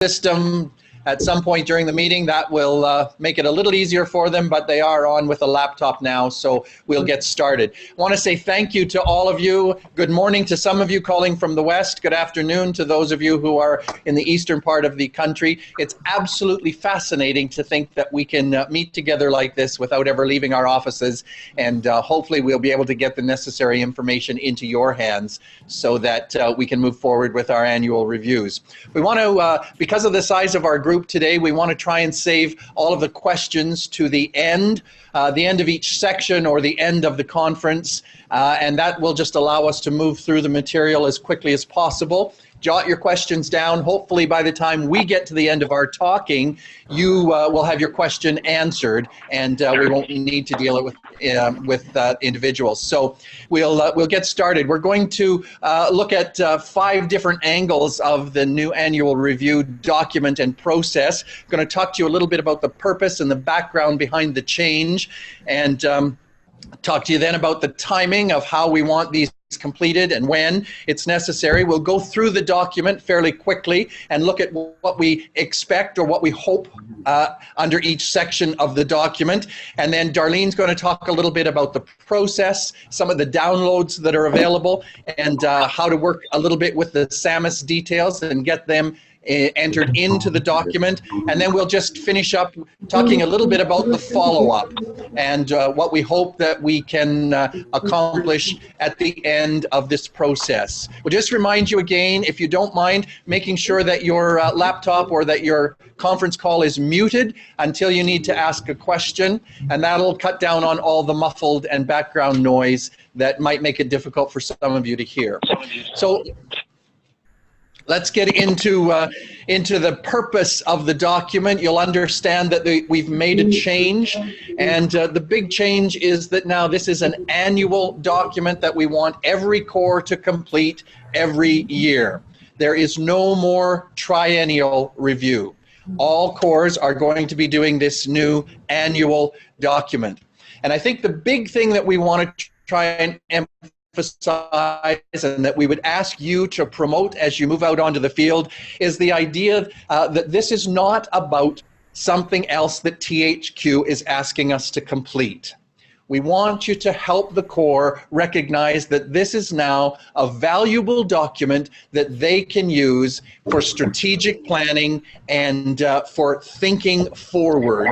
system at some point during the meeting. That will make it a little easier for them, but they are on with a laptop now, so we'll get started. I want to say thank you to all of you. Good morning to some of you calling from the west. Good afternoon to those of you who are in the eastern part of the country. It's absolutely fascinating to think that we can meet together like this without ever leaving our offices, and hopefully we'll be able to get the necessary information into your hands so that we can move forward with our annual reviews. We want to, because of the size of our group today, we want to try and save all of the questions to the end of each section or the end of the conference, and that will just allow us to move through the material as quickly as possible. Jot your questions down. Hopefully by the time we get to the end of our talking, you will have your question answered, and we won't need to deal with individuals. So we'll get started. We're going to look at 5 different angles of the new annual review document and process. I'm going to talk to you a little bit about the purpose and the background behind the change, and talk to you then about the timing of how we want these completed and when it's necessary. We'll go through the document fairly quickly and look at what we expect or what we hope under each section of the document. And then Darlene's going to talk a little bit about the process, some of the downloads that are available, and how to work a little bit with the SAMIS details and get them entered into the document. And then we'll just finish up talking a little bit about the follow-up and what we hope that we can accomplish at the end of this process. We'll just remind you again, if you don't mind, making sure that your laptop or that your conference call is muted until you need to ask a question, and that'll cut down on all the muffled and background noise that might make it difficult for some of you to hear. So let's get into the purpose of the document. You'll understand that we've made a change, and the big change is that now this is an annual document that we want every corps to complete every year. There is no more triennial review. All corps are going to be doing this new annual document. And I think the big thing that we want to try and emphasize and that we would ask you to promote as you move out onto the field is the idea that this is not about something else that THQ is asking us to complete. We want you to help the Corps recognize that this is now a valuable document that they can use for strategic planning and for thinking forward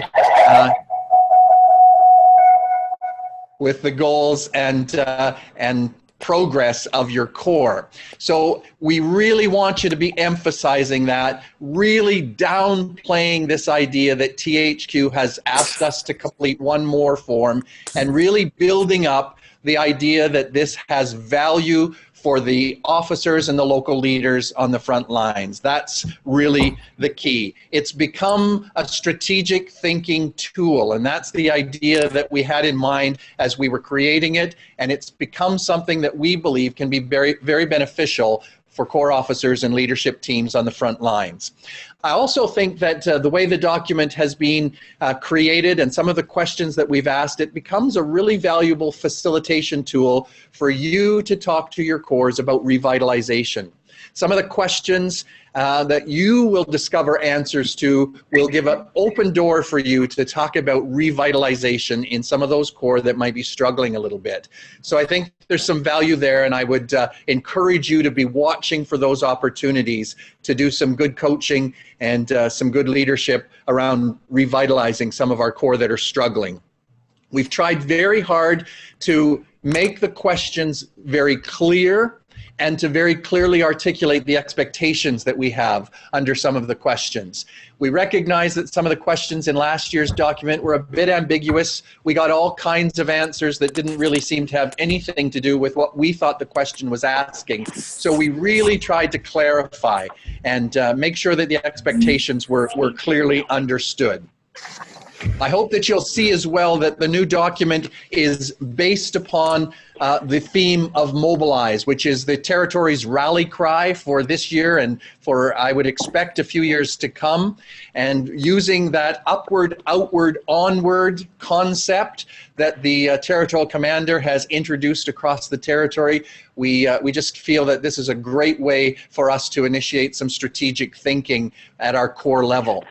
with the goals and progress of your Corps. So we really want you to be emphasizing that, really downplaying this idea that THQ has asked us to complete one more form, and really building up the idea that this has value for the officers and the local leaders on the front lines. That's really the key. It's become a strategic thinking tool, and that's the idea that we had in mind as we were creating it, and it's become something that we believe can be very, very beneficial for Corps officers and leadership teams on the front lines. I also think that the way the document has been created and some of the questions that we've asked, it becomes a really valuable facilitation tool for you to talk to your corps about revitalization. Some of the questions that you will discover answers to will give an open door for you to talk about revitalization in some of those corps that might be struggling a little bit. So I think there's some value there, and I would encourage you to be watching for those opportunities to do some good coaching and some good leadership around revitalizing some of our corps that are struggling. We've tried very hard to make the questions very clear and to very clearly articulate the expectations that we have under some of the questions. We recognize that some of the questions in last year's document were a bit ambiguous. We got all kinds of answers that didn't really seem to have anything to do with what we thought the question was asking. So we really tried to clarify and make sure that the expectations were clearly understood. I hope that you'll see as well that the new document is based upon the theme of mobilize, which is the territory's rally cry for this year and for, I would expect, a few years to come. And using that upward, outward, onward concept that the territorial commander has introduced across the territory, we just feel that this is a great way for us to initiate some strategic thinking at our core level.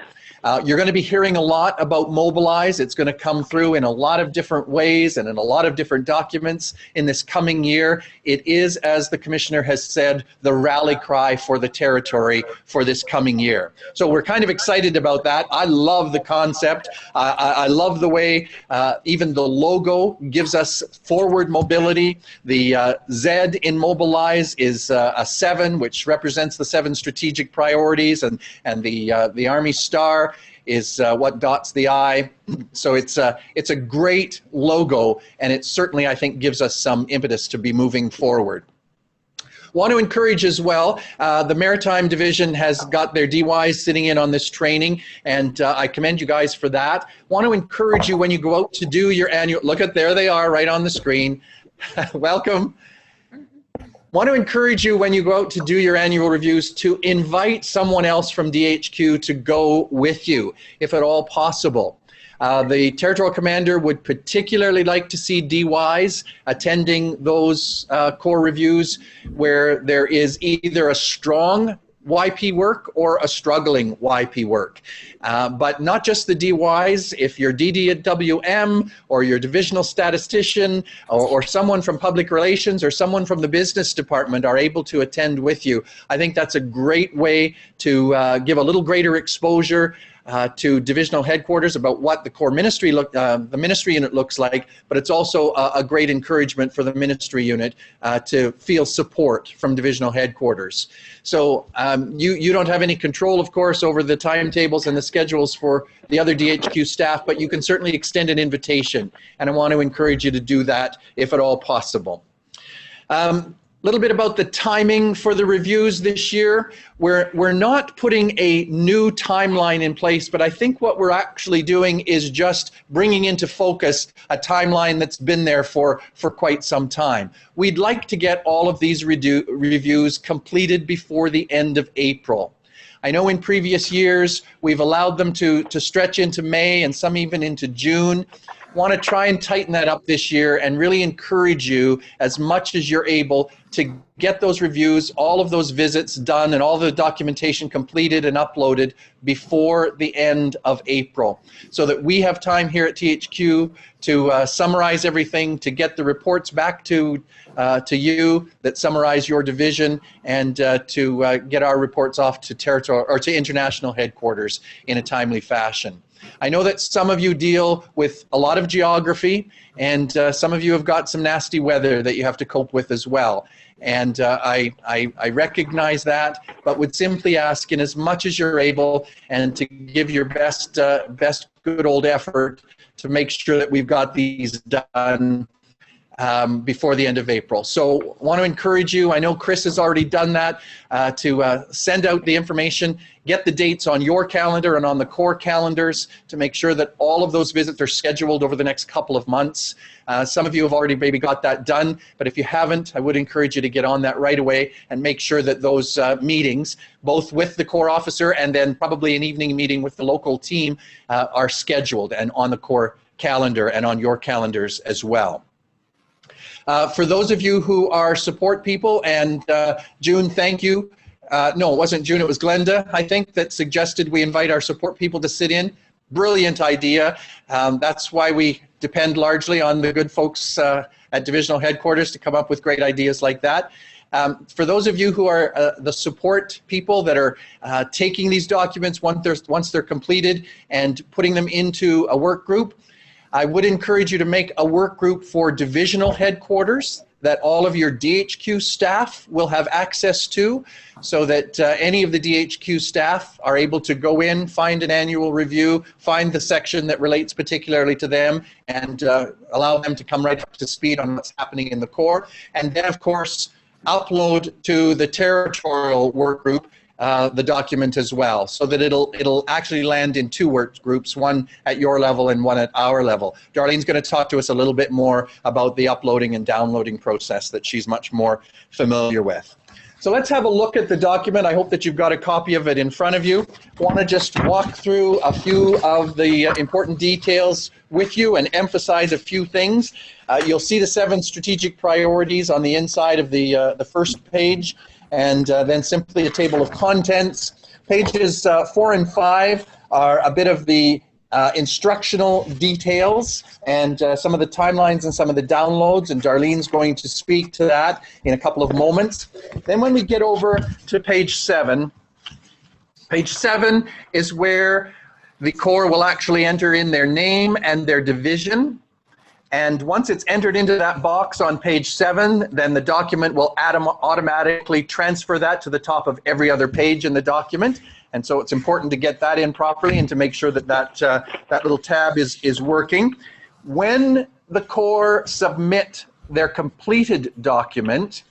You're going to be hearing a lot about mobilize. It's going to come through in a lot of different ways and in a lot of different documents in this coming year. It is, as the commissioner has said, the rally cry for the territory for this coming year. So we're kind of excited about that. I love the concept. I love the way even the logo gives us forward mobility. The Z in mobilize is a 7, which represents the 7 strategic priorities, and the Army Star is what dots the I. So it's a great logo, and it certainly, I think, gives us some impetus to be moving forward. Want to encourage as well, the Maritime Division has got their DYs sitting in on this training, and I commend you guys for that. Want to encourage you when you go out to do your annual, look at, there they are right on the screen. Welcome. Want to encourage you when you go out to do your annual reviews to invite someone else from DHQ to go with you, if at all possible. The territorial commander would particularly like to see DYs attending those core reviews where there is either a strong YP work or a struggling YP work. But not just the DYs. If you're DD at WM or your divisional statistician or someone from public relations or someone from the business department are able to attend with you, I think that's a great way to give a little greater exposure to divisional headquarters about what the core ministry the ministry unit looks like, but it's also a great encouragement for the ministry unit to feel support from divisional headquarters. So you don't have any control, of course, over the timetables and the schedules for the other DHQ staff, but you can certainly extend an invitation, and I want to encourage you to do that if at all possible. Little bit about the timing for the reviews this year. We're not putting a new timeline in place, but I think what we're actually doing is just bringing into focus a timeline that's been there for quite some time. We'd like to get all of these reviews completed before the end of April. I know in previous years we've allowed them to stretch into May and some even into June. Want to try and tighten that up this year and really encourage you as much as you're able to get those reviews, all of those visits done and all the documentation completed and uploaded before the end of April, so that we have time here at THQ to summarize everything, to get the reports back to you that summarize your division, and to get our reports off to territory or to international headquarters in a timely fashion. I know that some of you deal with a lot of geography, and some of you have got some nasty weather that you have to cope with as well. And I recognize that, but would simply ask, in as much as you're able, and to give your best good old effort to make sure that we've got these done before the end of April. So I want to encourage you, I know Chris has already done that, to send out the information, get the dates on your calendar and on the core calendars to make sure that all of those visits are scheduled over the next couple of months. Some of you have already maybe got that done, but if you haven't, I would encourage you to get on that right away and make sure that those meetings, both with the core officer and then probably an evening meeting with the local team, are scheduled and on the core calendar and on your calendars as well. For those of you who are support people, and June, thank you. No, it wasn't June, it was Glenda, I think, that suggested we invite our support people to sit in. Brilliant idea. That's why we depend largely on the good folks at divisional headquarters to come up with great ideas like that. For those of you who are the support people that are taking these documents once they're completed and putting them into a work group, I would encourage you to make a work group for divisional headquarters that all of your DHQ staff will have access to, so that any of the DHQ staff are able to go in, find an annual review, find the section that relates particularly to them, and allow them to come right up to speed on what's happening in the core. And then, of course, upload to the territorial work group the document as well, so that it'll actually land in two work groups, one at your level and one at our level. Darlene's going to talk to us a little bit more about the uploading and downloading process that she's much more familiar with. So let's have a look at the document. I hope that you've got a copy of it in front of you. I want to just walk through a few of the important details with you and emphasize a few things. You'll see the 7 strategic priorities on the inside of the first page, and then simply a table of contents. Pages 4 and 5 are a bit of the instructional details and some of the timelines and some of the downloads, and Darlene's going to speak to that in a couple of moments. Then when we get over to page 7 is where the Corps will actually enter in their name and their division. And once it's entered into that box on page 7, then the document will automatically transfer that to the top of every other page in the document. And so it's important to get that in properly and to make sure that that little tab is working. When the Corps submit their completed document,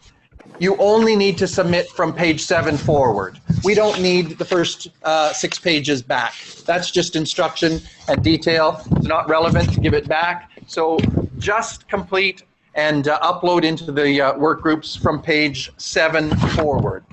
you only need to submit from page 7 forward. We don't need the first 6 pages back. That's just instruction and detail. It's not relevant to give it back. So just complete and upload into the work groups from page 7 forward.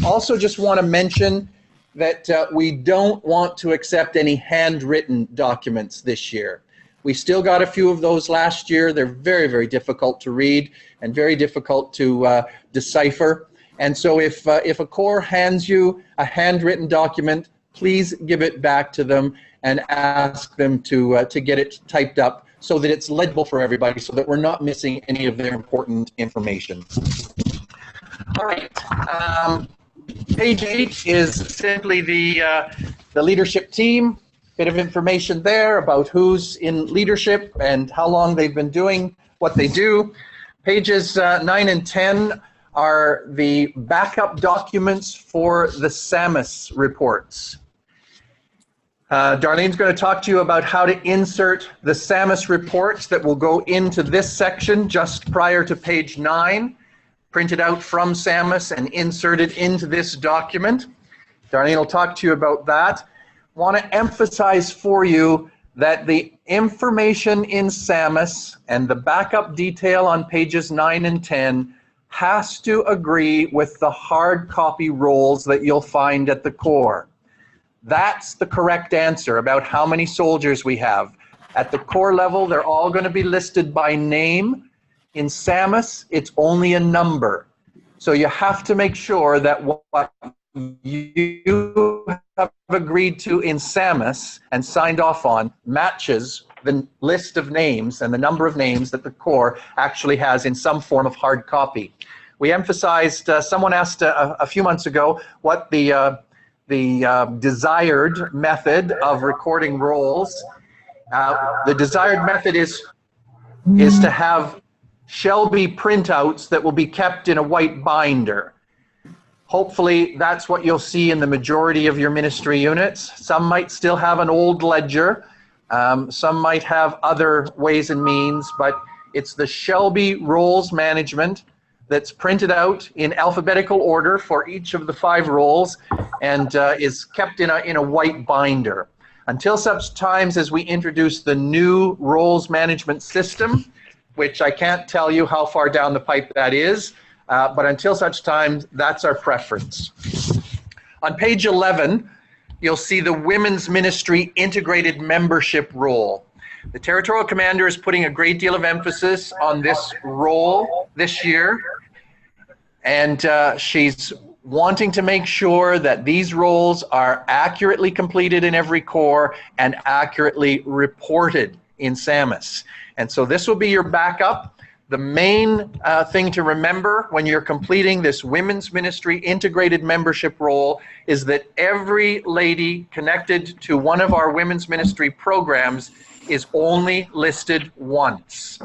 Also just want to mention that we don't want to accept any handwritten documents this year. We still got a few of those last year. They're very, very difficult to read and very difficult to decipher. And so if a Corps hands you a handwritten document, please give it back to them and ask them to get it typed up so that it's legible for everybody, so that we're not missing any of their important information. All right. Page 8 is simply the leadership team. Bit of information there about who's in leadership and how long they've been doing what they do. Pages 9 and 10 are the backup documents for the SAMUS reports. Darlene's going to talk to you about how to insert the SAMUS reports that will go into this section just prior to page 9, printed out from SAMUS and inserted into this document. Darlene will talk to you about that. Want to emphasize for you that the information in SAMUS and the backup detail on pages 9 and 10 has to agree with the hard copy rolls that you'll find at the Corps. That's the correct answer about how many soldiers we have. At the Corps level, they're all going to be listed by name. In SAMUS, it's only a number. So you have to make sure that what you have agreed to in SAMUS and signed off on matches the list of names and the number of names that the Corps actually has in some form of hard copy. We emphasized, someone asked a few months ago what the desired method of recording rolls. The desired method is to have Shelby printouts that will be kept in a white binder. Hopefully that's what you'll see in the majority of your ministry units. Some might still have an old ledger. Some might have other ways and means, but it's the Shelby rolls management that's printed out in alphabetical order for each of the 5 rolls and is kept in a white binder. Until such times as we introduce the new rolls management system, which I can't tell you how far down the pipe that is, but until such time, that's our preference. On page 11, you'll see the Women's Ministry Integrated Membership Role. The Territorial Commander is putting a great deal of emphasis on this role this year, and she's wanting to make sure that these roles are accurately completed in every Corps and accurately reported in SAMUS. And so this will be your backup. The main thing to remember when you're completing this Women's Ministry Integrated Membership role is that every lady connected to one of our Women's Ministry programs is only listed once.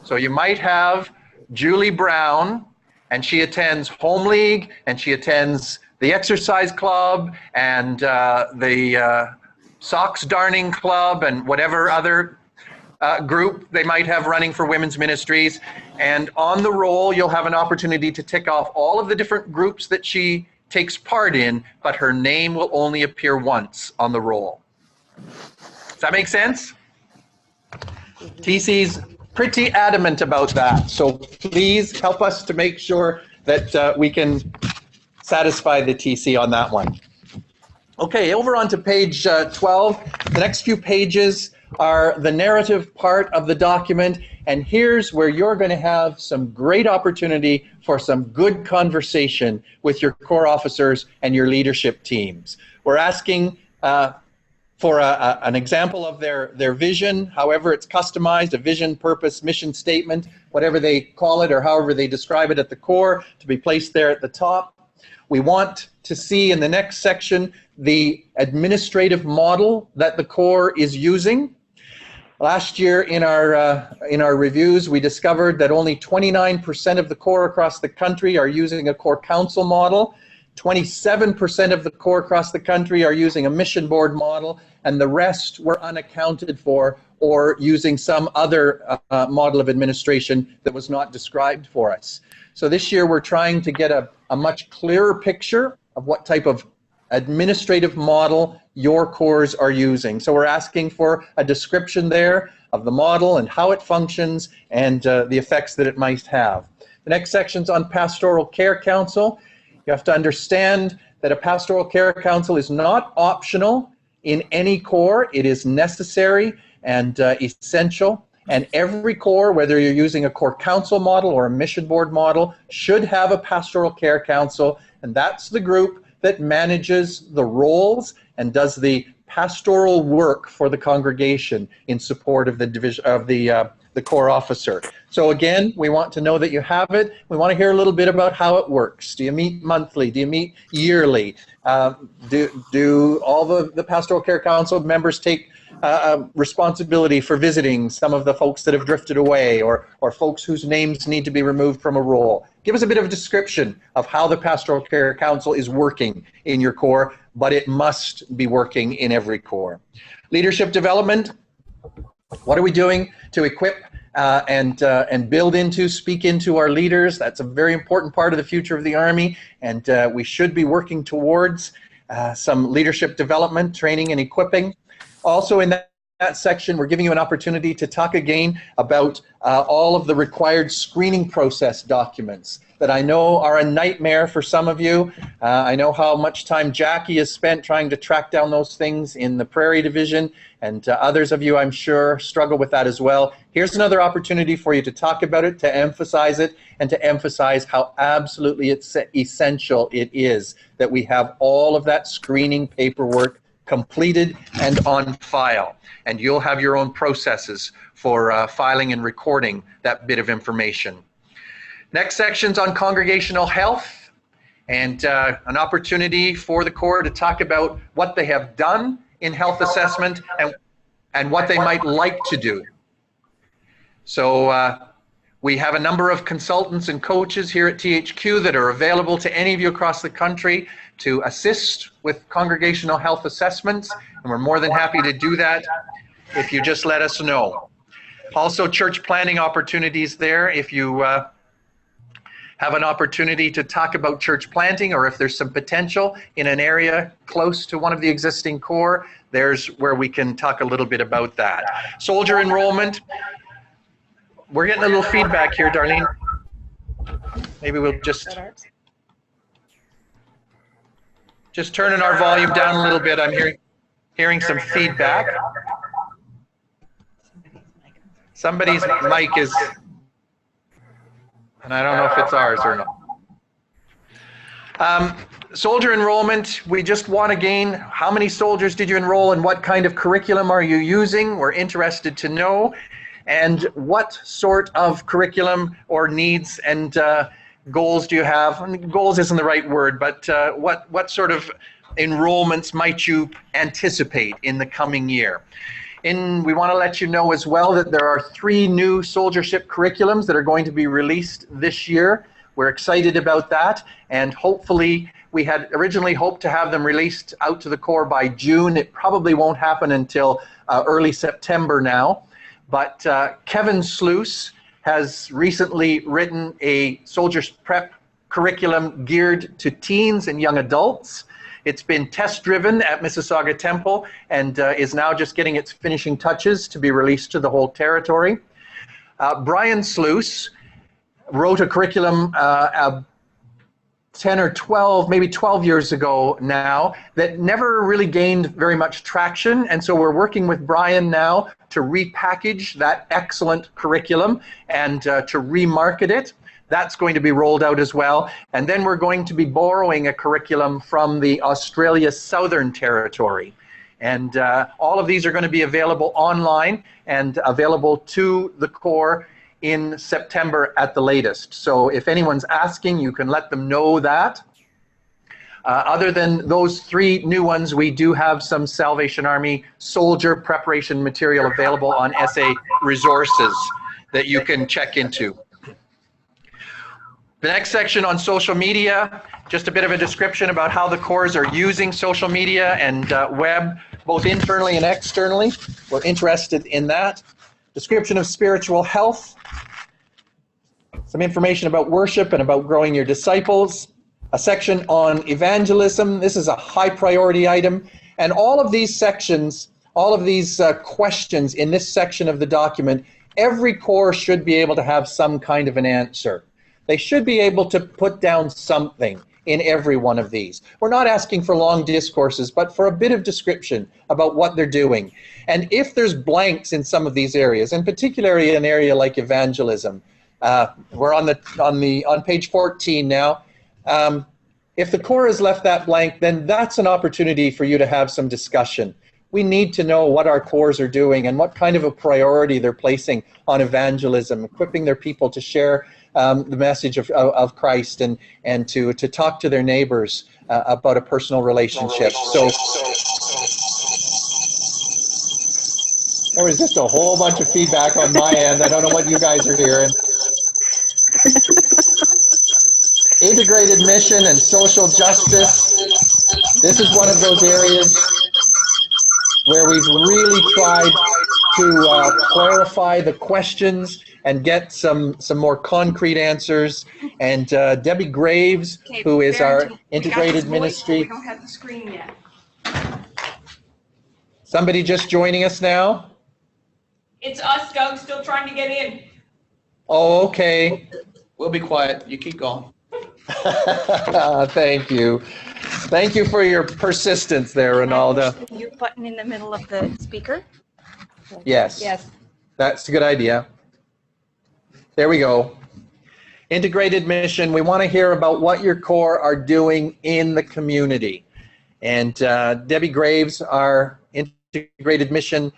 So you might have Julie Brown, and she attends Home League, and she attends the Exercise Club, and the Socks Darning Club, and whatever other group they might have running for women's ministries. And on the roll, you'll have an opportunity to tick off all of the different groups that she takes part in, but her name will only appear once on the roll. Does that make sense? TC's pretty adamant about that, so please help us to make sure that we can satisfy the TC on that one. Okay, over onto page 12. The next few pages are the narrative part of the document, and here's where you're going to have some great opportunity for some good conversation with your core officers and your leadership teams. We're asking for an example of their vision, however it's customized, a vision, purpose, mission statement, whatever they call it or however they describe it at the core, to be placed there at the top. We want to see in the next section the administrative model that the core is using. Last year in our reviews, we discovered that only 29% of the core across the country are using a core council model. 27% of the core across the country are using a mission board model, and the rest were unaccounted for or using some other model of administration that was not described for us. So this year we're trying to get a much clearer picture of what type of administrative model your cores are using. So we're asking for a description there of the model and how it functions and the effects that it might have. The next section's on pastoral care council. You have to understand that a pastoral care council is not optional in any core. It is necessary and essential. And every core, whether you're using a core council model or a mission board model, should have a pastoral care council. And that's the group that manages the roles and does the pastoral work for the congregation in support of the division of the core officer. So again, we want to know that you have it. We want to hear a little bit about how it works. Do you meet monthly? Do you meet yearly? Do all the pastoral care council members take responsibility for visiting some of the folks that have drifted away or folks whose names need to be removed from a role? Give us a bit of a description of how the pastoral care council is working in your core, but it must be working in every core. Leadership development. What are we doing to equip and build into, speak into our leaders? That's a very important part of the future of the Army, and we should be working towards some leadership development, training, and equipping. Also in that section, we're giving you an opportunity to talk again about all of the required screening process documents that I know are a nightmare for some of you. I know how much time Jackie has spent trying to track down those things in the Prairie Division, and others of you, I'm sure, struggle with that as well. Here's another opportunity for you to talk about it, to emphasize it, and to emphasize how absolutely essential it is that we have all of that screening paperwork completed and on file. And you'll have your own processes for filing and recording that bit of information. Next section's on congregational health, and an opportunity for the core to talk about what they have done in health assessment and what they might like to do. So we have a number of consultants and coaches here at THQ that are available to any of you across the country to assist with congregational health assessments, and we're more than happy to do that if you just let us know. Also, church planning opportunities there. If you have an opportunity to talk about church planting, or if there's some potential in an area close to one of the existing core, there's where we can talk a little bit about that. Soldier enrollment. We're getting a little feedback here, Darlene. Maybe we'll just turning our volume down a little bit. I'm hearing some feedback. Somebody's mic is, and I don't know if it's ours or not. Soldier enrollment, we just want to gain how many soldiers did you enroll and what kind of curriculum are you using? We're interested to know. And what sort of curriculum or needs and goals do you have? Goals isn't the right word, but what sort of enrollments might you anticipate in the coming year? We want to let you know as well that there are 3 new soldiership curriculums that are going to be released this year. We're excited about that, and hopefully we had originally hoped to have them released out to the core by June. It probably won't happen until early September now. But Kevin Sluice has recently written a soldiers prep curriculum geared to teens and young adults. It's been test-driven at Mississauga Temple and is now just getting its finishing touches to be released to the whole territory. Brian Sluice wrote a curriculum 10 or 12, maybe 12 years ago now, that never really gained very much traction. And so we're working with Brian now to repackage that excellent curriculum and to remarket it. That's going to be rolled out as well. And then we're going to be borrowing a curriculum from the Australia Southern Territory. And all of these are going to be available online and available to the core in September at the latest. So if anyone's asking, you can let them know that. Other than those 3 new ones, we do have some Salvation Army soldier preparation material available on SA Resources that you can check into. The next section on social media, just a bit of a description about how the cores are using social media and web, both internally and externally. We're interested in that. Description of spiritual health, some information about worship and about growing your disciples, a section on evangelism. This is a high priority item. And all of these sections, all of these questions in this section of the document, every core should be able to have some kind of an answer. They should be able to put down something in every one of these. We're not asking for long discourses, but for a bit of description about what they're doing. And if there's blanks in some of these areas, and particularly an area like evangelism, we're on page 14 now. If the core has left that blank, then that's an opportunity for you to have some discussion. We need to know what our cores are doing and what kind of a priority they're placing on evangelism, equipping their people to share the message of Christ and to talk to their neighbors about a personal relationship. So there was just a whole bunch of feedback on my end. I don't know what you guys are hearing. Integrated mission and social justice. This is one of those areas where we've really tried to clarify the questions and get some more concrete answers. And Debbie Graves, who is our integrated ministry. We don't have the screen yet. Somebody just joining us now? It's us, Doug, still trying to get in. Oh, okay. We'll be quiet. You keep going. Thank you. Thank you for your persistence there, Ronaldo. Mute button in the middle of the speaker. Yes. Yes. That's a good idea. There we go. Integrated mission. We want to hear about what your core are doing in the community. And Debbie Graves, our integrated mission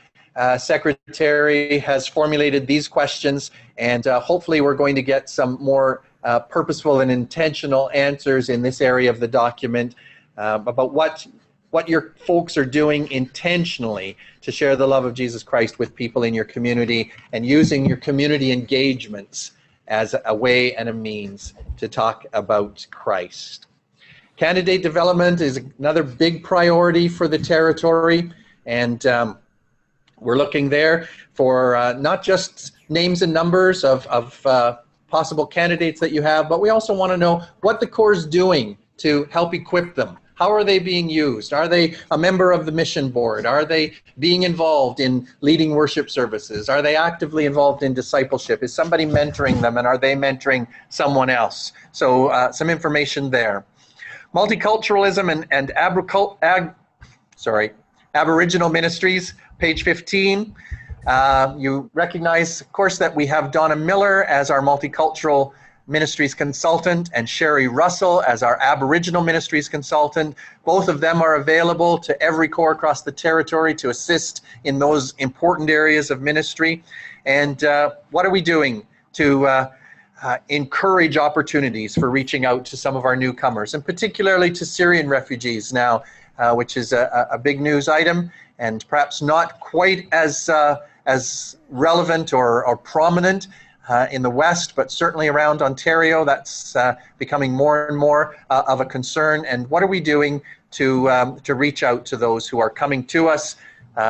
secretary, has formulated these questions, and hopefully we're going to get some more purposeful and intentional answers in this area of the document about what your folks are doing intentionally to share the love of Jesus Christ with people in your community and using your community engagements as a way and a means to talk about Christ. Candidate development is another big priority for the territory, and we're looking there for not just names and numbers of possible candidates that you have, but we also want to know what the core is doing to help equip them. How are they being used? Are they a member of the mission board? Are they being involved in leading worship services? Are they actively involved in discipleship? Is somebody mentoring them, and are they mentoring someone else? So some information there. Multiculturalism and Aboriginal ministries, page 15. You recognize, of course, that we have Donna Miller as our multicultural ministries consultant and Sherry Russell as our Aboriginal ministries consultant. Both of them are available to every core across the territory to assist in those important areas of ministry. And what are we doing to encourage opportunities for reaching out to some of our newcomers, and particularly to Syrian refugees now, which is a big news item and perhaps not quite as relevant or prominent in the West, but certainly around Ontario. That's becoming more and more of a concern. And what are we doing to reach out to those who are coming to us,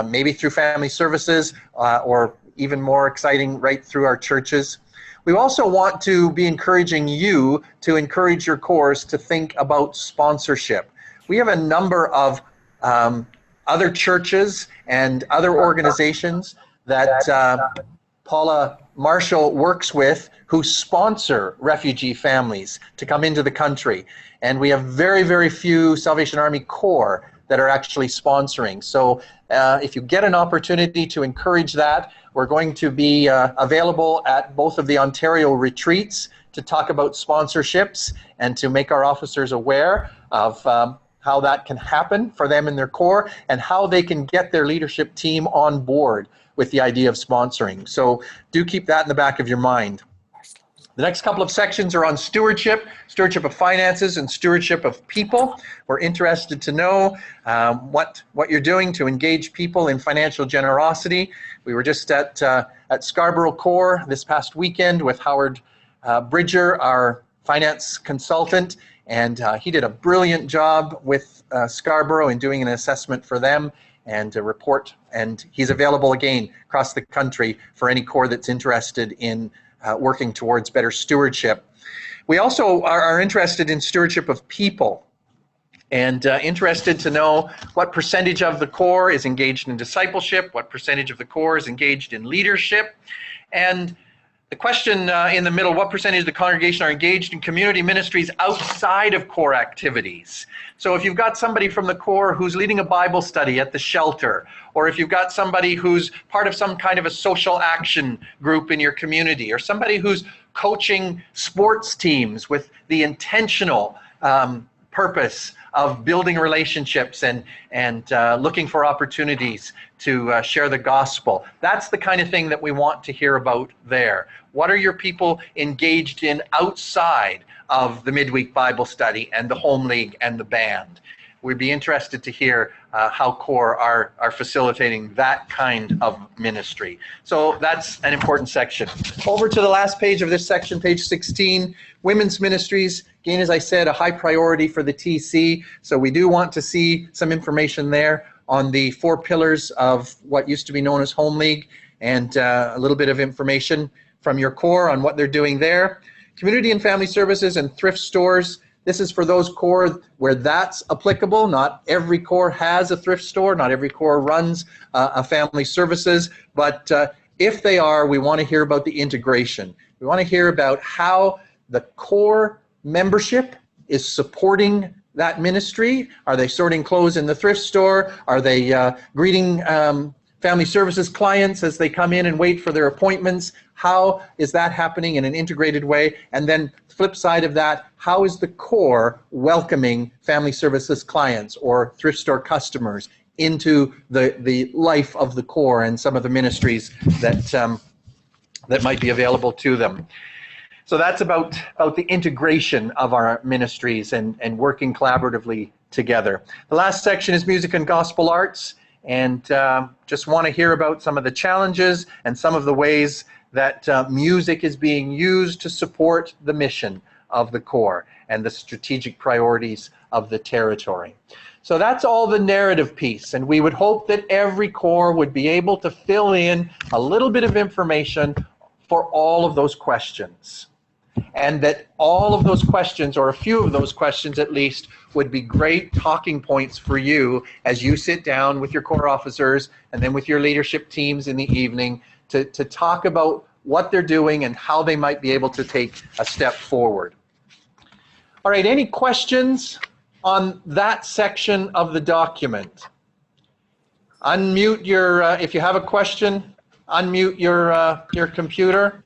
maybe through family services, or even more exciting, right through our churches? We also want to be encouraging you to encourage your cores to think about sponsorship. We have a number of other churches and other organizations that Paula Marshall works with who sponsor refugee families to come into the country. And we have very, very few Salvation Army Corps that are actually sponsoring. So if you get an opportunity to encourage that, we're going to be available at both of the Ontario retreats to talk about sponsorships and to make our officers aware of how that can happen for them in their Corps and how they can get their leadership team on board with the idea of sponsoring. So do keep that in the back of your mind. The next couple of sections are on stewardship, stewardship of finances and stewardship of people. We're interested to know what you're doing to engage people in financial generosity. We were just at Scarborough Corps this past weekend with Howard Bridger, our finance consultant, and he did a brilliant job with Scarborough in doing an assessment for them and a report, and he's available again across the country for any Corps that's interested in working towards better stewardship. We also are interested in stewardship of people and interested to know what percentage of the Corps is engaged in discipleship, what percentage of the Corps is engaged in leadership, and the question in the middle, what percentage of the congregation are engaged in community ministries outside of Corps activities? So if you've got somebody from the Corps who's leading a Bible study at the shelter, or if you've got somebody who's part of some kind of a social action group in your community, or somebody who's coaching sports teams with the intentional purpose of building relationships and looking for opportunities to share the gospel. That's the kind of thing that we want to hear about there. What are your people engaged in outside of the midweek Bible study and the home league and the band? We'd be interested to hear how Corps are facilitating that kind of ministry. So that's an important section. Over to the last page of this section, page 16, women's ministries. Again, as I said, a high priority for the TC. So we do want to see some information there on the 4 pillars of what used to be known as Home League, and a little bit of information from your Corps on what they're doing there. Community and family services and thrift stores. This is for those Corps where that's applicable. Not every Corps has a thrift store. Not every Corps runs a family services. But if they are, we want to hear about the integration. We want to hear about how the Corps membership is supporting that ministry. Are they sorting clothes in the thrift store? Are they greeting family services clients as they come in and wait for their appointments? How is that happening in an integrated way? And then flip side of that, how is the Corps welcoming family services clients or thrift store customers into the life of the Corps and some of the ministries that might be available to them? So that's about the integration of our ministries and working collaboratively together. The last section is music and gospel arts, and just want to hear about some of the challenges and some of the ways that music is being used to support the mission of the Corps and the strategic priorities of the territory. So that's all the narrative piece, and we would hope that every Corps would be able to fill in a little bit of information for all of those questions. And that all of those questions, or a few of those questions at least, would be great talking points for you as you sit down with your Corps officers and then with your leadership teams in the evening to talk about what they're doing and how they might be able to take a step forward. All right, any questions on that section of the document? Unmute your, if you have a question, unmute your computer.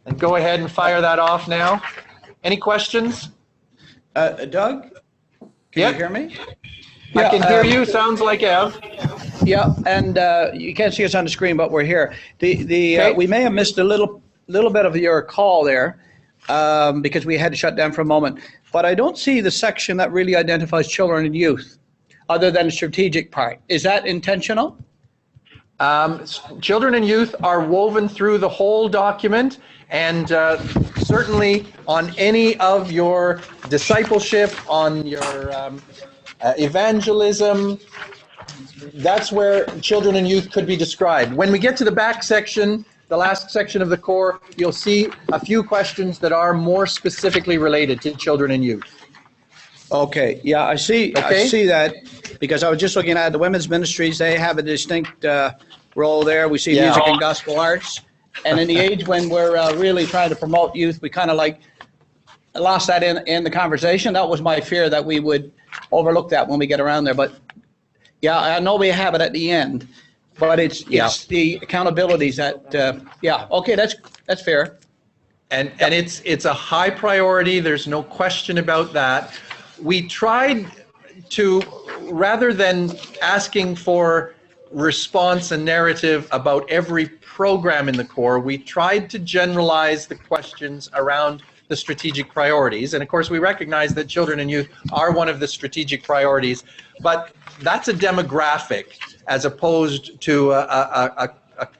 And go ahead and fire that off now. Any questions? Doug, can you hear me? I can hear you. Sounds like Ev. Yeah, and you can't see us on the screen, but we're here. Okay. We may have missed a little bit of your call there because we had to shut down for a moment. But I don't see the section that really identifies children and youth, other than the strategic part. Is that intentional? Children and youth are woven through the whole document, and certainly on any of your discipleship, on your evangelism, that's where children and youth could be described. When we get to the back section, the last section of the core, you'll see a few questions that are more specifically related to children and youth. Okay, yeah, I see that, because I was just looking at the women's ministries. They have a distinct role there. We see Yeah. music and gospel arts. And in the age when we're really trying to promote youth, we kind of like lost that in the conversation. That was my fear, that we would overlook that when we get around there. But yeah, I know we have it at the end, but it's the accountabilities that, okay, that's fair. And it's a high priority. There's no question about that. We tried to, rather than asking for response and narrative about every program in the core, we tried to generalize the questions around the strategic priorities. And of course, we recognize that children and youth are one of the strategic priorities, but that's a demographic as opposed to a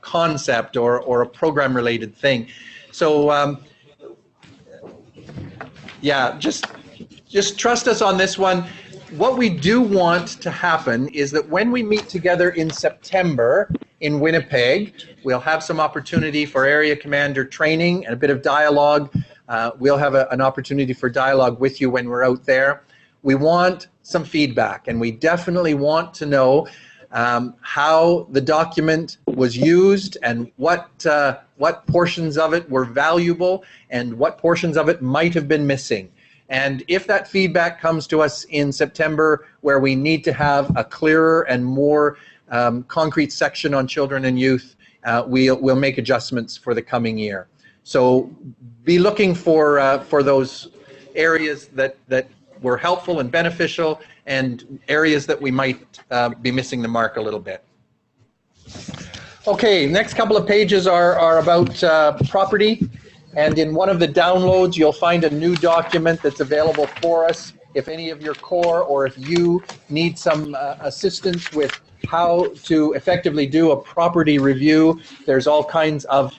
concept or a program related thing. So just trust us on this one. What we do want to happen is that when we meet together in September in Winnipeg, we'll have some opportunity for area commander training and a bit of dialogue. We'll have an opportunity for dialogue with you when we're out there. We want some feedback, and we definitely want to know how the document was used and what portions of it were valuable and what portions of it might have been missing. And if that feedback comes to us in September, where we need to have a clearer and more concrete section on children and youth, we'll make adjustments for the coming year. So be looking for those areas that were helpful and beneficial, and areas that we might be missing the mark a little bit. Okay, next couple of pages are about property. And in one of the downloads, you'll find a new document that's available for us. If any of your core, or if you need some assistance with how to effectively do a property review, there's all kinds of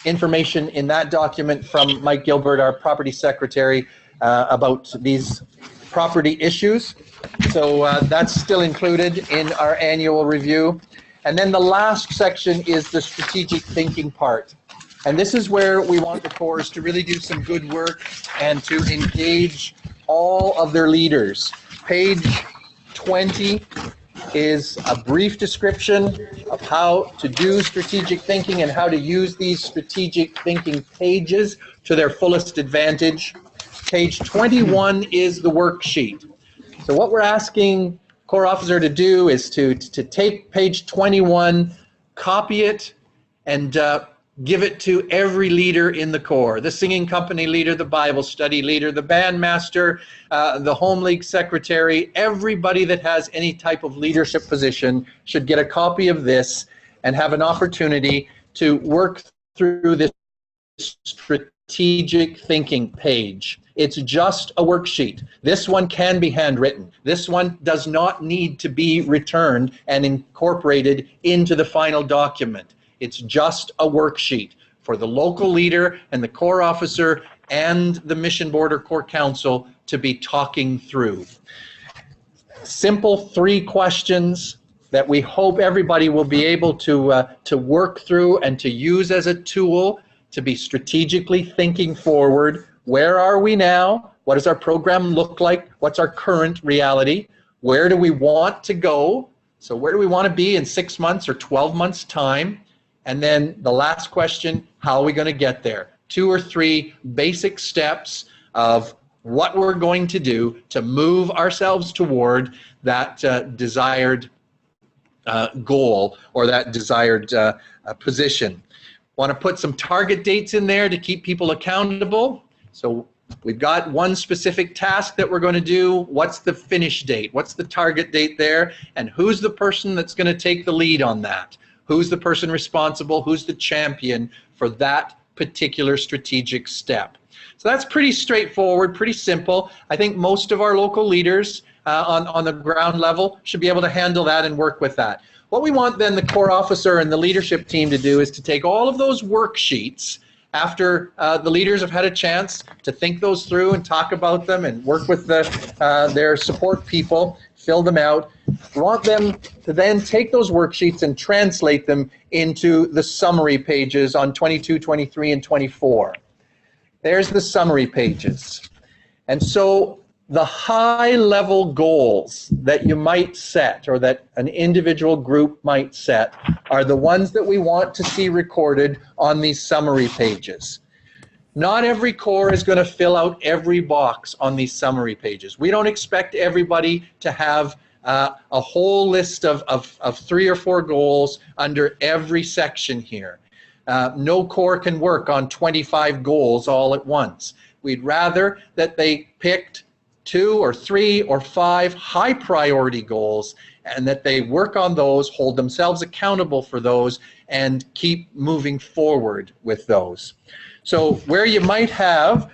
information in that document from Mike Gilbert, our property secretary, about these property issues. So that's still included in our annual review. And then the last section is the strategic thinking part. And this is where we want the cores to really do some good work and to engage all of their leaders. Page 20 is a brief description of how to do strategic thinking and how to use these strategic thinking pages to their fullest advantage. Page 21 is the worksheet. So what we're asking Corps Officer to do is to take page 21, copy it, and give it to every leader in the Corps, the singing company leader, the Bible study leader, the band master, the home league secretary. Everybody that has any type of leadership position should get a copy of this and have an opportunity to work through this strategic thinking page. It's just a worksheet. This one can be handwritten. This one does not need to be returned and incorporated into the final document. It's just a worksheet for the local leader and the Corps officer and the mission board or Corps council to be talking through. Simple 3 questions that we hope everybody will be able to work through and to use as a tool to be strategically thinking forward. Where are we now? What does our program look like? What's our current reality? Where do we want to go? So where do we want to be in 6 months or 12 months' time? And then the last question, how are we going to get there? 2 or 3 basic steps of what we're going to do to move ourselves toward that desired goal or that desired position. Want to put some target dates in there to keep people accountable. So we've got one specific task that we're going to do. What's the finish date? What's the target date there? And who's the person that's going to take the lead on that? Who's the person responsible? Who's the champion for that particular strategic step? So that's pretty straightforward, pretty simple. I think most of our local leaders on the ground level should be able to handle that and work with that. What we want then the Corps officer and the leadership team to do is to take all of those worksheets after the leaders have had a chance to think those through and talk about them and work with their support people, fill them out. We want them to then take those worksheets and translate them into the summary pages on 22, 23, and 24. There's the summary pages. And so the high-level goals that you might set, or that an individual group might set, are the ones that we want to see recorded on these summary pages. Not every core is going to fill out every box on these summary pages. We don't expect everybody to have a whole list of 3 or 4 goals under every section here. No core can work on 25 goals all at once. We'd rather that they picked 2 or 3 or 5 high priority goals, and that they work on those, hold themselves accountable for those, and keep moving forward with those. So where you might have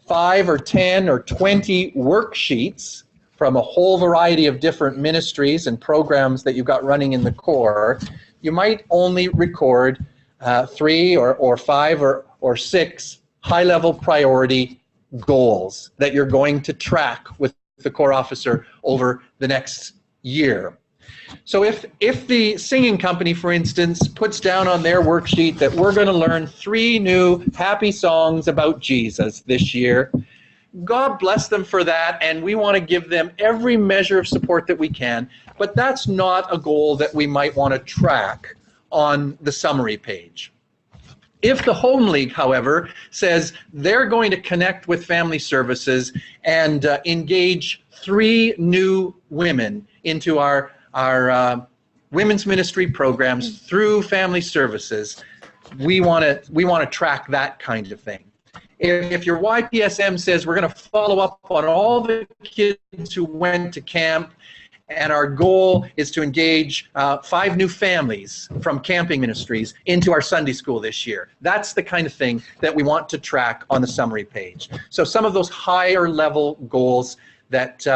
5 or 10 or 20 worksheets from a whole variety of different ministries and programs that you've got running in the core, you might only record 3 or 5 or 6 high-level priority goals that you're going to track with the core officer over the next year. So if the singing company, for instance, puts down on their worksheet that we're going to learn 3 new happy songs about Jesus this year, God bless them for that, and we want to give them every measure of support that we can, but that's not a goal that we might want to track on the summary page. If the Home League, however, says they're going to connect with family services and engage 3 new women into our women's ministry programs through family services, we want to track that kind of thing. If your YPSM says we're going to follow up on all the kids who went to camp, and our goal is to engage 5 new families from camping ministries into our Sunday school this year, that's the kind of thing that we want to track on the summary page. So some of those higher level goals that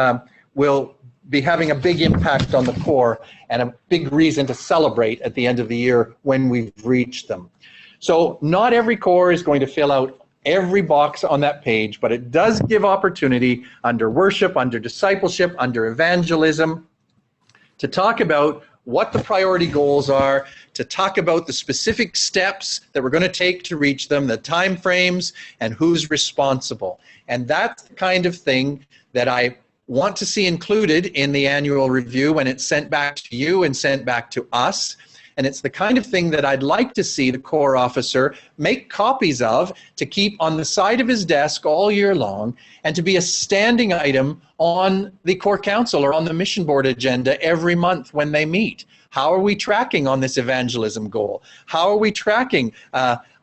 will be having a big impact on the core and a big reason to celebrate at the end of the year when we've reached them. So not every core is going to fill out every box on that page, but it does give opportunity under worship, under discipleship, under evangelism, to talk about what the priority goals are, to talk about the specific steps that we're going to take to reach them, the time frames, and who's responsible. And that's the kind of thing that I want to see included in the annual review when it's sent back to you and sent back to us. And it's the kind of thing that I'd like to see the core officer make copies of to keep on the side of his desk all year long, and to be a standing item on the core council or on the mission board agenda every month when they meet. How are we tracking on this evangelism goal? How are we tracking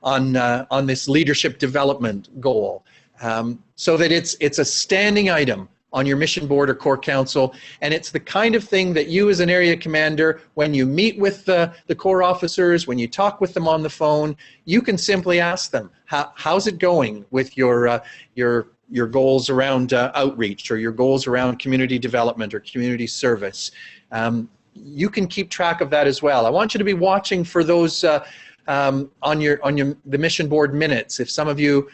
on this leadership development goal? So that it's a standing item on your mission board or core council, and it's the kind of thing that you as an area commander, when you meet with the core officers, when you talk with them on the phone, you can simply ask them, how's it going with your goals around outreach, or your goals around community development or community service. You can keep track of that as well. I want you to be watching for those on the mission board minutes. If some of you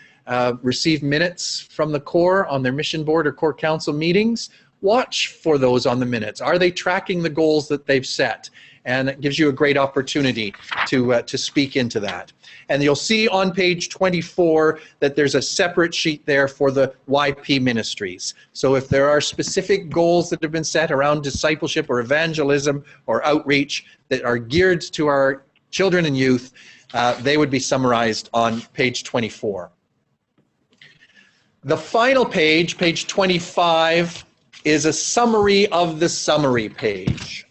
receive minutes from the core on their mission board or core council meetings, watch for those on the minutes. Are they tracking the goals that they've set? And it gives you a great opportunity to speak into that. And you'll see on page 24 that there's a separate sheet there for the YP ministries. So if there are specific goals that have been set around discipleship or evangelism or outreach that are geared to our children and youth, they would be summarized on page 24. The final page, page 25, is a summary of the summary page.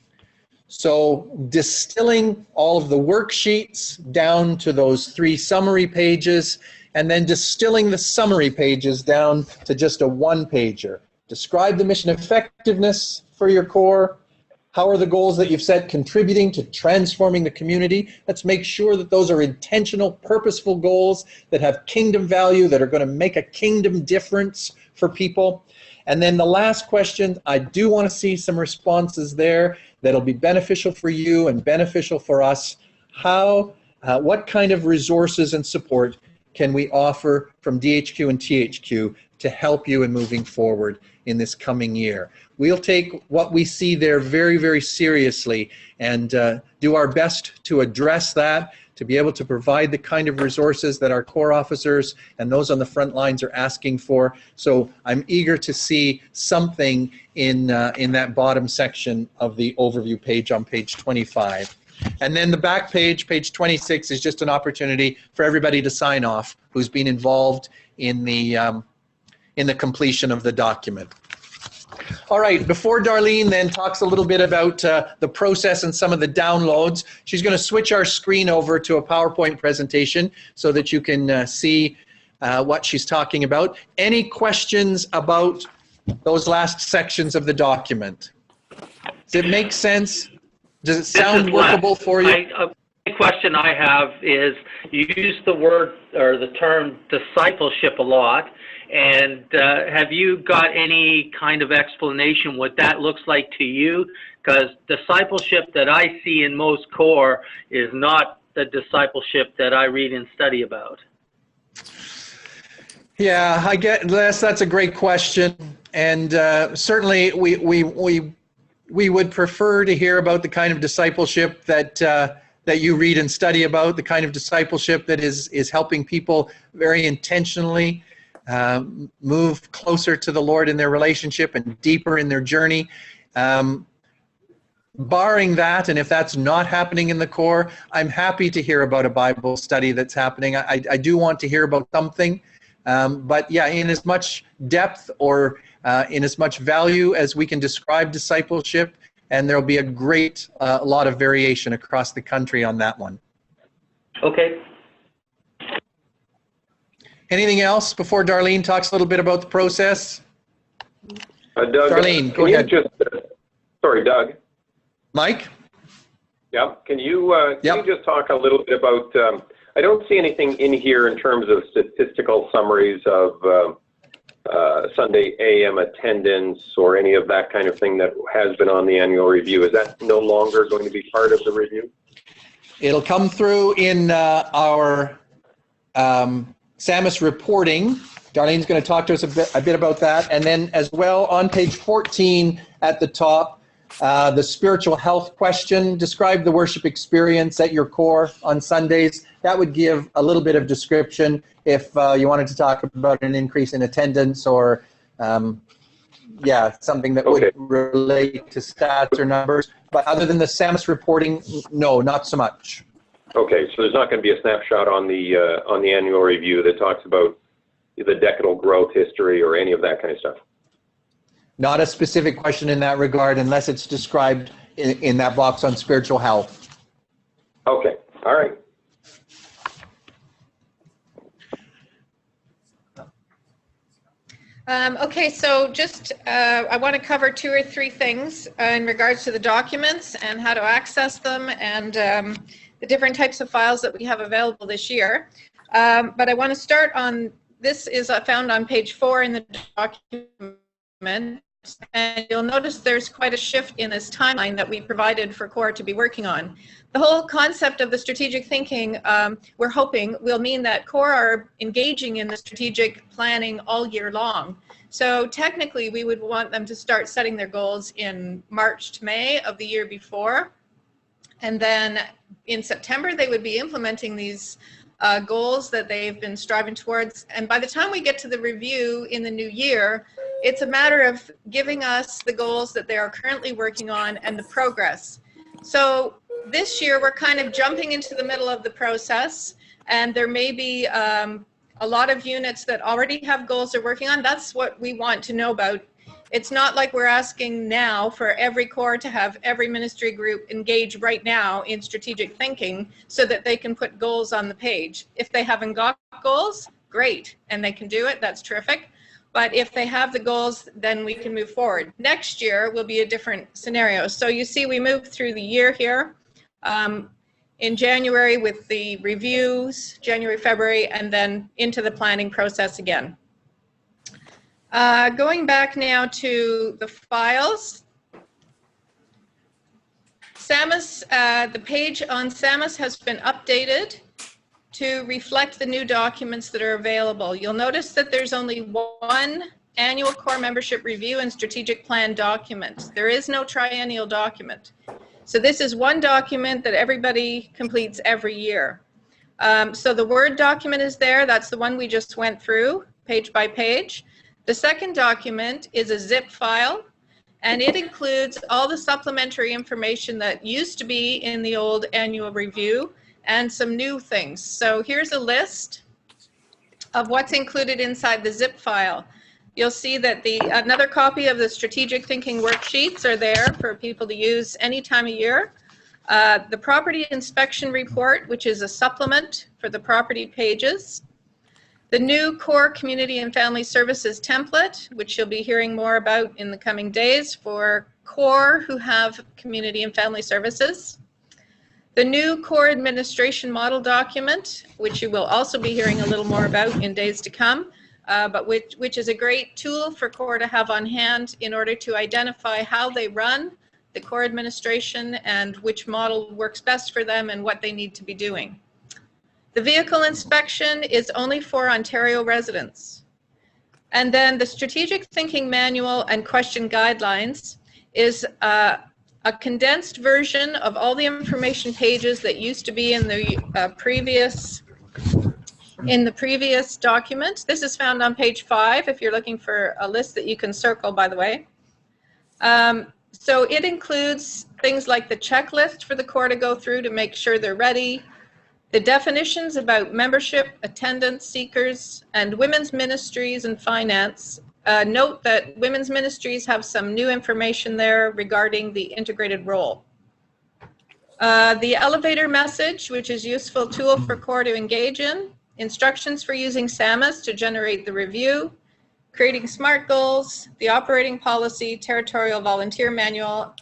So distilling all of the worksheets down to those 3 summary pages, and then distilling the summary pages down to just a 1-pager. Describe the mission effectiveness for your core. How are the goals that you've set contributing to transforming the community? Let's make sure that those are intentional, purposeful goals that have kingdom value, that are going to make a kingdom difference for people. And then the last question, I do want to see some responses there that'll be beneficial for you and beneficial for us. What kind of resources and support can we offer from DHQ and THQ to help you in moving forward in this coming year? We'll take what we see there very, very seriously and do our best to address that, to be able to provide the kind of resources that our Corps officers and those on the front lines are asking for. So I'm eager to see something in that bottom section of the overview page on page 25. And then the back page, page 26, is just an opportunity for everybody to sign off who's been involved in the completion of the document. All right, before Darlene then talks a little bit about the process and some of the downloads, she's going to switch our screen over to a PowerPoint presentation so that you can see what she's talking about. Any questions about those last sections of the document? Does it make sense? Does it sound workable for you? The question I have is, you use the word or the term discipleship a lot, and have you got any kind of explanation what that looks like to you? Because discipleship that I see in most Corps is not the discipleship that I read and study about. Yeah, I get that's a great question, and certainly we would prefer to hear about the kind of discipleship that you read and study about, the kind of discipleship that is helping people very intentionally move closer to the Lord in their relationship and deeper in their journey. Barring that, and if that's not happening in the Corps, I'm happy to hear about a Bible study that's happening. I do want to hear about something, but yeah, in as much depth or in as much value as we can describe discipleship, and there'll be a great lot of variation across the country on that one. Okay. Anything else before Darlene talks a little bit about the process? Doug, Darlene, go ahead. Sorry, Doug. Mike? Yeah, can you just talk a little bit about, I don't see anything in here in terms of statistical summaries of Sunday AM attendance or any of that kind of thing that has been on the annual review. Is that no longer going to be part of the review? It'll come through in our SAMUS reporting. Darlene's going to talk to us a bit about that. And then as well on page 14 at the top, the spiritual health question, describe the worship experience at your Corps on Sundays. That would give a little bit of description if you wanted to talk about an increase in attendance or something that would relate to stats or numbers. But other than the SAMUS reporting, no, not so much. Okay, so there's not going to be a snapshot on the annual review that talks about the decadal growth history or any of that kind of stuff? Not a specific question in that regard unless it's described in that box on spiritual health. Okay, all right. Okay, so just I want to cover 2 or 3 things in regards to the documents and how to access them and the different types of files that we have available this year. But I want to start on, this is found on page 4 in the document, and you'll notice there's quite a shift in this timeline that we provided for Corps to be working on. The whole concept of the strategic thinking, we're hoping, will mean that Corps are engaging in the strategic planning all year long. So technically, we would want them to start setting their goals in March to May of the year before. And then in September, they would be implementing these goals that they've been striving towards. And by the time we get to the review in the new year, it's a matter of giving us the goals that they are currently working on and the progress. So this year, we're kind of jumping into the middle of the process, and there may be a lot of units that already have goals they're working on. That's what we want to know about. It's not like we're asking now for every Corps to have every ministry group engage right now in strategic thinking so that they can put goals on the page. If they haven't got goals, great, and they can do it, that's terrific. But if they have the goals, then we can move forward. Next year will be a different scenario. So you see we moved through the year here in January with the reviews, January, February, and then into the planning process again. Going back now to the files. SAMUS, the page on SAMUS has been updated to reflect the new documents that are available. You'll notice that there's only one annual core membership review and strategic plan document. There is no triennial document. So this is one document that everybody completes every year. So the Word document is there. That's the one we just went through, page by page. The second document is a zip file, and it includes all the supplementary information that used to be in the old annual review and some new things. So here's a list of what's included inside the zip file. You'll see that another copy of the strategic thinking worksheets are there for people to use any time of year. The property inspection report, which is a supplement for the property pages. The new core community and family services template, which you'll be hearing more about in the coming days for core who have community and family services. The new core administration model document, which you will also be hearing a little more about in days to come, but which is a great tool for core to have on hand in order to identify how they run the core administration and which model works best for them and what they need to be doing. The vehicle inspection is only for Ontario residents. And then the strategic thinking manual and question guidelines is a condensed version of all the information pages that used to be in the previous document. This is found on page 5 if you're looking for a list that you can circle, by the way. So it includes things like the checklist for the core to go through to make sure they're ready, the definitions about membership, attendance, seekers, and women's ministries and finance. Note that women's ministries have some new information there regarding the integrated role. The elevator message, which is a useful tool for core to engage in. Instructions for using SAMUS to generate the review. Creating SMART goals, the operating policy, territorial volunteer manual,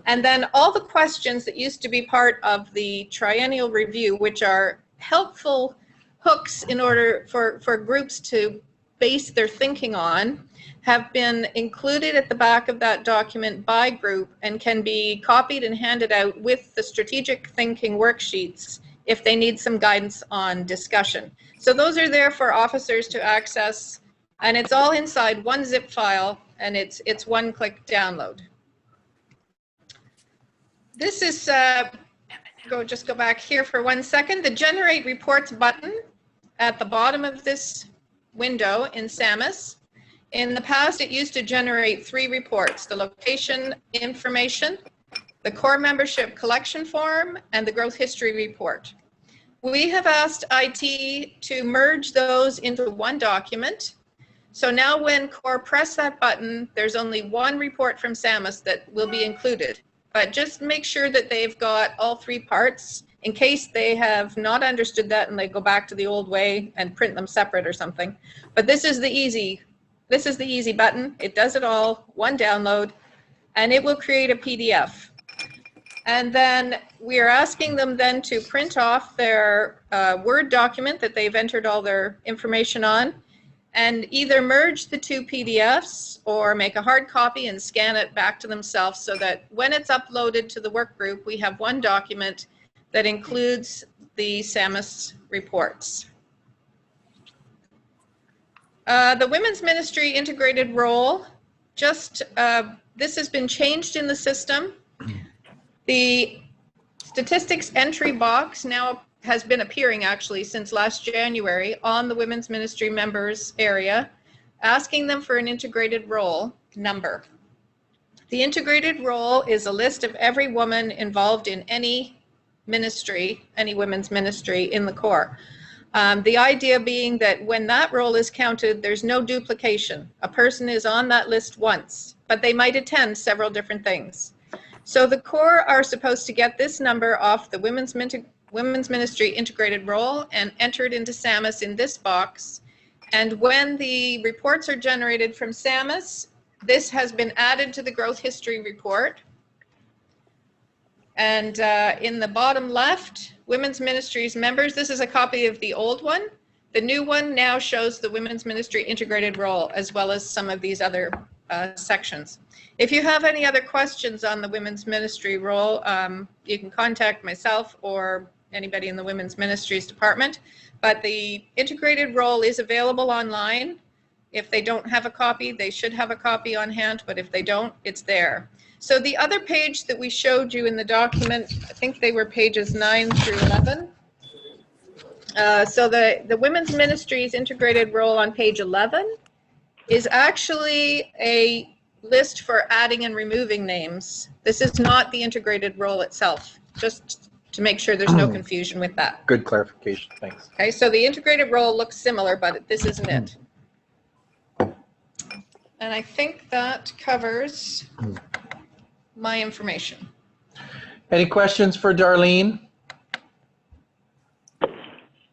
and then all the questions that used to be part of the triennial review, which are helpful hooks in order for groups to base their thinking on, have been included at the back of that document by group and can be copied and handed out with the strategic thinking worksheets if they need some guidance on discussion. So those are there for officers to access, and it's all inside one zip file, and it's one-click download. This is, just go back here for 1 second. The Generate Reports button at the bottom of this window in SAMUS. In the past, it used to generate 3 reports: the location information, the core membership collection form, and the growth history report. We have asked IT to merge those into one document. So now when core press that button, there's only one report from SAMUS that will be included. But just make sure that they've got all 3 parts in case they have not understood that and they go back to the old way and print them separate or something. But this is the easy button. It does it all, one download, and it will create a PDF. And then we are asking them then to print off their Word document that they've entered all their information on, and either merge the 2 PDFs or make a hard copy and scan it back to themselves so that when it's uploaded to the work group, we have one document that includes the SAMUS reports. The women's ministry integrated role, this has been changed in the system. The statistics entry box now has been appearing actually since last January on the women's ministry members area, asking them for an integrated role number. The integrated role is a list of every woman involved in any ministry, any women's ministry in the core. The idea being that when that role is counted, there's no duplication. A person is on that list once, but they might attend several different things. So the core are supposed to get this number off the women's ministry integrated role and enter it into SAMUS in this box. And when the reports are generated from SAMUS, this has been added to the growth history report. And in the bottom left, women's ministries members, this is a copy of the old one. The new one now shows the women's ministry integrated role as well as some of these other sections. If you have any other questions on the women's ministry role, you can contact myself or anybody in the Women's Ministries department. But the integrated role is available online. If they don't have a copy, they should have a copy on hand, but if they don't, it's there. So the other page that we showed you in the document, I think they were pages 9 through 11. So the Women's Ministries integrated role on page 11 is actually a list for adding and removing names. This is not the integrated role itself, just to make sure there's no confusion with that. Good clarification, thanks. Okay, so the integrated role looks similar, but this isn't it. And I think that covers my information. Any questions for Darlene?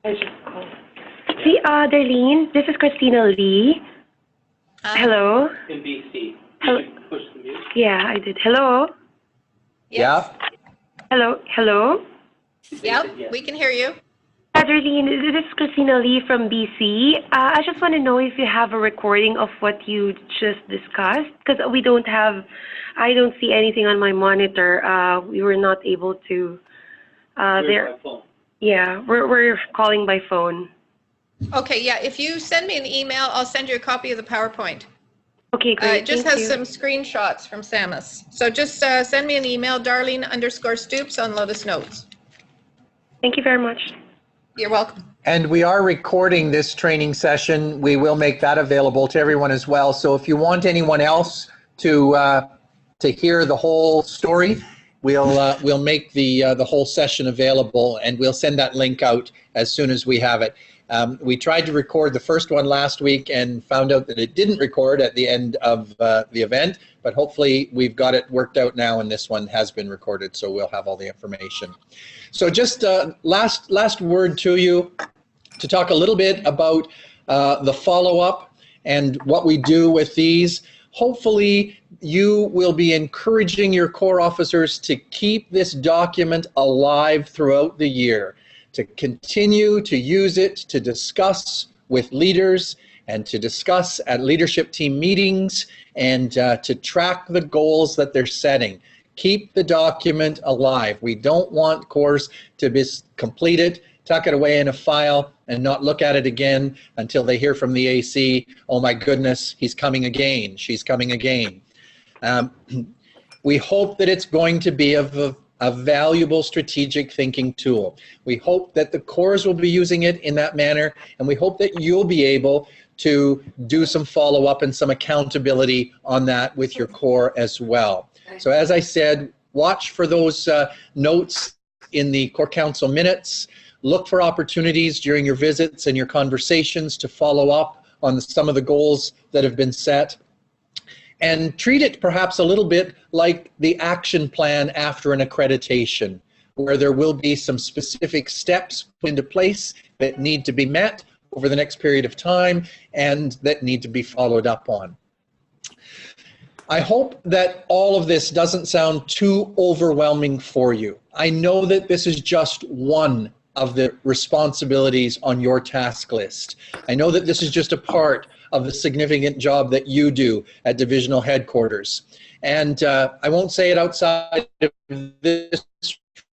See, Darlene, this is Christina Lee. Hello. In BC. Hello. Push the mute. Yeah, I did. Hello. Yes. Hello. Hello. Yeah, we can hear you. Darlene, this is Christina Lee from BC. I just want to know if you have a recording of what you just discussed, because I don't see anything on my monitor. We were not able to. There. Yeah, we're calling by phone. Okay, yeah, if you send me an email, I'll send you a copy of the PowerPoint. Okay, great. It just Thank has you. some screenshots from Samus. So just send me an email, Darlene_Stoops on Lotus Notes. Thank you very much. You're welcome. And we are recording this training session. We will make that available to everyone as well. So if you want anyone else to hear the whole story, we'll make the whole session available, and we'll send that link out as soon as we have it. We tried to record the first one last week and found out that it didn't record at the end of the event, but hopefully we've got it worked out now, and this one has been recorded, so we'll have all the information. So just last word to you to talk a little bit about the follow-up and what we do with these. Hopefully you will be encouraging your core officers to keep this document alive throughout the year, to continue to use it to discuss with leaders and to discuss at leadership team meetings and to track the goals that they're setting. Keep the document alive. We don't want cores to be completed, tuck it away in a file, and not look at it again until they hear from the AC, oh my goodness, he's coming again, she's coming again. We hope that it's going to be a valuable strategic thinking tool. We hope that the cores will be using it in that manner, and we hope that you'll be able to do some follow-up and some accountability on that with your core as well. So as I said, watch for those notes in the core council minutes. Look for opportunities during your visits and your conversations to follow up on some of the goals that have been set. And treat it perhaps a little bit like the action plan after an accreditation, where there will be some specific steps put into place that need to be met over the next period of time and that need to be followed up on. I hope that all of this doesn't sound too overwhelming for you. I know that this is just one of the responsibilities on your task list. I know that this is just a part of the significant job that you do at divisional headquarters. And I won't say it outside of this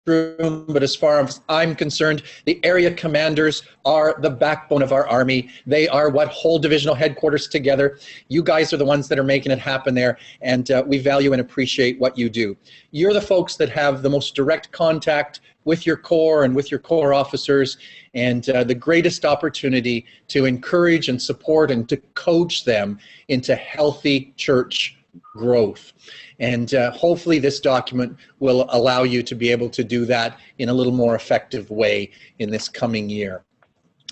room, but as far as I'm concerned, the area commanders are the backbone of our Army. They are what hold divisional headquarters together. You guys are the ones that are making it happen there, and we value and appreciate what you do. You're the folks that have the most direct contact with your core and with your core officers, and the greatest opportunity to encourage and support and to coach them into healthy church growth. And hopefully this document will allow you to be able to do that in a little more effective way in this coming year.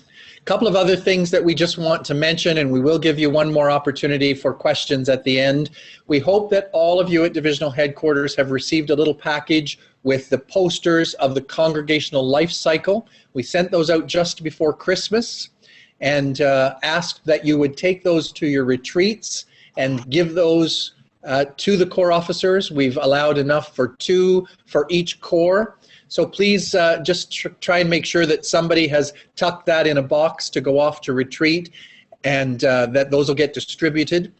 A couple of other things that we just want to mention, and we will give you one more opportunity for questions at the end. We hope that all of you at divisional headquarters have received a little package with the posters of the congregational life cycle. We sent those out just before Christmas and asked that you would take those to your retreats and give those to the core officers. We've allowed enough for 2 for each core. So please just try and make sure that somebody has tucked that in a box to go off to retreat, and that those will get distributed.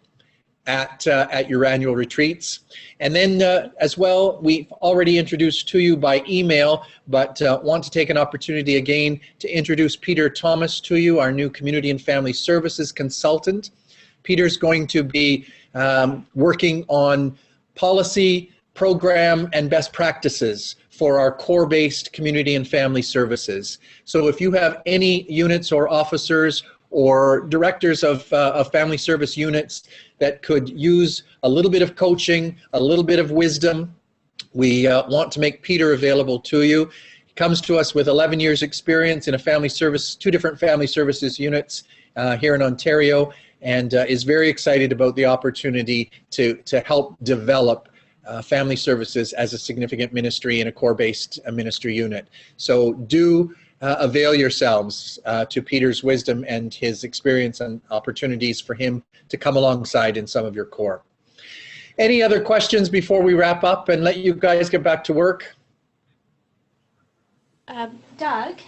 at your annual retreats. And then as well, we've already introduced to you by email, but want to take an opportunity again to introduce Peter Thomas to you, our new Community and Family Services consultant. Peter's going to be working on policy, program, and best practices for our core-based community and family services. So if you have any units or officers or directors of family service units that could use a little bit of coaching, a little bit of wisdom, we want to make Peter available to you. He comes to us with 11 years experience in a family service, 2 different family services units here in Ontario, and is very excited about the opportunity to help develop family services as a significant ministry in a core-based ministry unit. So do avail yourselves to Peter's wisdom and his experience and opportunities for him to come alongside in some of your core. Any other questions before we wrap up and let you guys get back to work? Doug,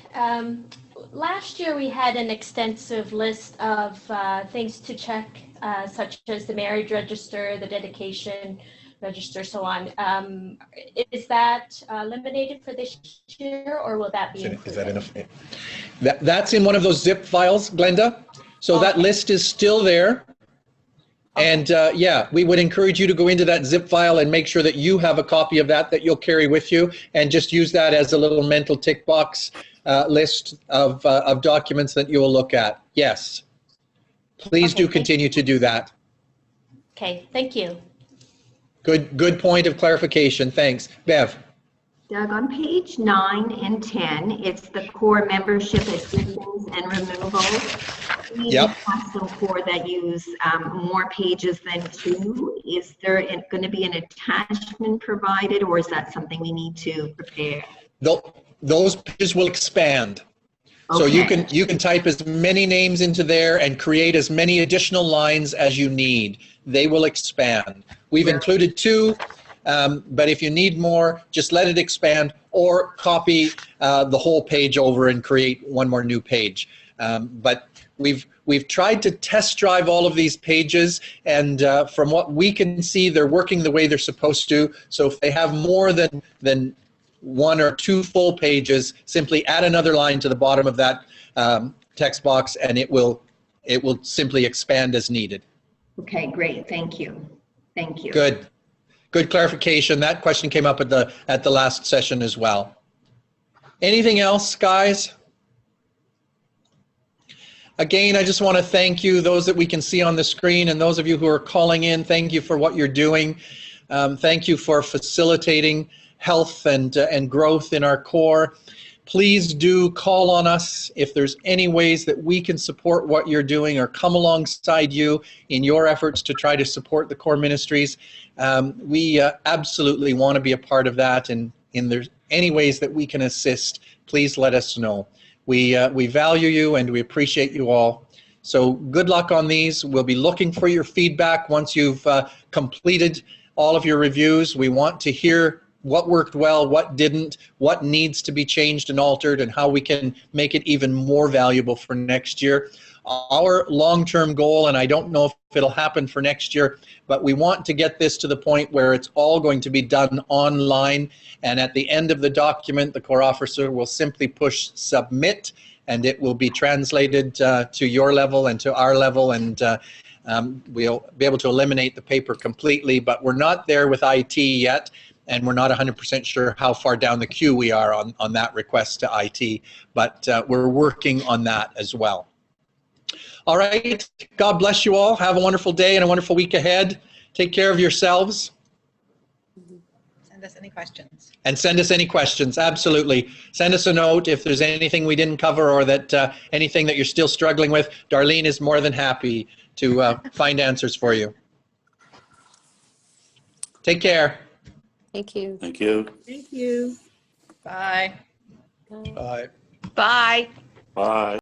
last year we had an extensive list of things to check, such as the marriage register, the dedication register, so on. Is that eliminated for this year, or will that be included? Is that enough? That's in one of those zip files, Glenda. So that list is still there. And yeah, we would encourage you to go into that zip file and make sure that you have a copy of that you'll carry with you, and just use that as a little mental tick box list of documents that you will look at. Yes. Please do continue to do that. Okay, thank you. Good point of clarification. Thanks. Bev. Doug, on page 9 and 10, it's the core membership additions and removals. We have some core that use more pages than 2. Is there going to be an attachment provided, or is that something we need to prepare? Those pages will expand. Okay. So you can type as many names into there and create as many additional lines as you need. They will expand. We've included 2, but if you need more, just let it expand, or copy the whole page over and create one more new page. But we've tried to test drive all of these pages, and from what we can see, they're working the way they're supposed to. So if they have more than 1 or 2 full pages, simply add another line to the bottom of that text box, and it will simply expand as needed. Okay, great. Thank you. Thank you. Good clarification. That question came up at the last session as well. Anything else, guys? Again, I just want to thank you, those that we can see on the screen, and those of you who are calling in. Thank you for what you're doing. Thank you for facilitating health and growth in our core. Please do call on us if there's any ways that we can support what you're doing or come alongside you in your efforts to try to support the core ministries. We absolutely want to be a part of that, and in there's any ways that we can assist, please let us know. We value you and we appreciate you all. So good luck on these. We'll be looking for your feedback once you've completed all of your reviews. We want to hear what worked well, what didn't, what needs to be changed and altered, and how we can make it even more valuable for next year. Our long-term goal, and I don't know if it'll happen for next year, but we want to get this to the point where it's all going to be done online, and at the end of the document, the core officer will simply push submit, and it will be translated to your level and to our level, and we'll be able to eliminate the paper completely, but we're not there with IT yet. And we're not 100% sure how far down the queue we are on that request to IT, but we're working on that as well. All right, God bless you all. Have a wonderful day and a wonderful week ahead. Take care of yourselves. Send us any questions. And send us any questions, absolutely. Send us a note if there's anything we didn't cover, or that anything that you're still struggling with. Darlene is more than happy to find answers for you. Take care. Thank you. Thank you. Thank you. Bye. Bye. Bye. Bye.